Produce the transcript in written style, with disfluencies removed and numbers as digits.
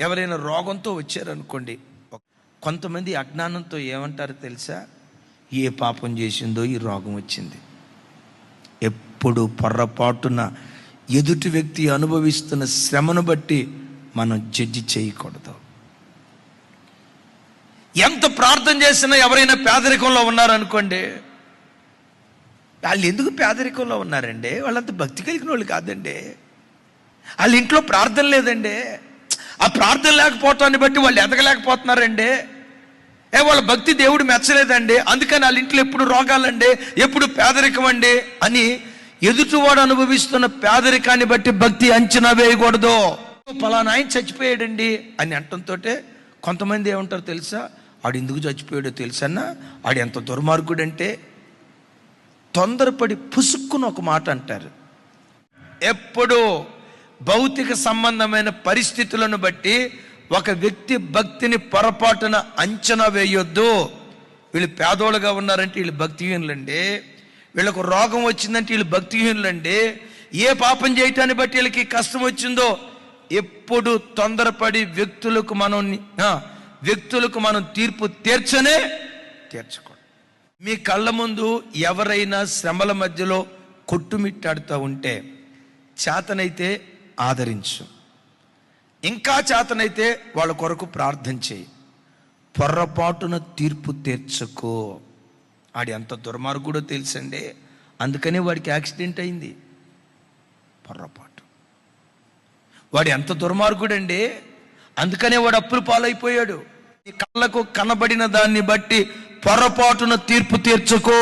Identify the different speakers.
Speaker 1: ఎవరైనా రోగంతో వచ్చారనుకోండి, కొంతమంది అజ్ఞానంతో ఏమంటారు తెలుసా? ఏ పాపం చేసిందో ఈ రోగం వచ్చింది. ఎప్పుడు పొర్రపాటున ఎదుటి వ్యక్తి అనుభవిస్తున్న శ్రమను బట్టి మనం జడ్జి చేయకూడదు. ఎంత ప్రార్థన చేసినా ఎవరైనా పేదరికంలో ఉన్నారనుకోండి, వాళ్ళు ఎందుకు పేదరికంలో ఉన్నారండి? వాళ్ళంత భక్తి కలిగిన వాళ్ళు కాదండి. వాళ్ళ ఇంట్లో ప్రార్థన లేదండి. ఆ ప్రార్థన లేకపోవటాన్ని బట్టి వాళ్ళు ఎదగలేకపోతున్నారండి. వాళ్ళ భక్తి దేవుడు మెచ్చలేదండి, అందుకని వాళ్ళ ఇంట్లో ఎప్పుడు రోగాలండి, ఎప్పుడు పేదరికం అండి అని ఎదుటివాడు అనుభవిస్తున్న పేదరికాన్ని బట్టి భక్తి అంచనా వేయకూడదు. పలానా ఆయన చచ్చిపోయాడండి అని అంటంతో కొంతమంది ఏమంటారు తెలుసా? ఆడు ఎందుకు చచ్చిపోయాడో తెలుసన్నా, ఆడు ఎంత దుర్మార్గుడంటే తొందరపడి పుసుక్కుని ఒక మాట అంటారు. ఎప్పుడు భౌతిక సంబంధమైన పరిస్థితులను బట్టి ఒక వ్యక్తి భక్తిని పొరపాటున అంచనా వేయొద్దు. వీళ్ళు పేదోళ్ళుగా ఉన్నారంటే వీళ్ళు భక్తిహీనులండి, వీళ్ళకు రోగం వచ్చిందంటే వీళ్ళు భక్తిహీనులండి, ఏ పాపం చేయటాన్ని బట్టి వీళ్ళకి కష్టం వచ్చిందో. ఎప్పుడు తొందరపడి వ్యక్తులకు మనం తీర్పు తీర్చకూడదు. మీ కళ్ళ ముందు ఎవరైనా శ్రమల మధ్యలో కొట్టుమిట్టాడుతూ ఉంటే చేతనైతే ఆదరించు, ఇంకా చేతనైతే వాళ్ళ కొరకు ప్రార్థన చేయి. పొర్రపాటున తీర్పు తీర్చుకో. ఆడి ఎంత దుర్మార్గుడో తెలుసండి, అందుకనే వాడికి యాక్సిడెంట్ అయింది. పొర్రపాటు. వాడు ఎంత దుర్మార్గుడండి, అందుకనే వాడు అప్పుల పాలైపోయాడు. నీ కళ్ళకు కనబడిన దాన్ని బట్టి పొరపాటున తీర్పు తీర్చుకో.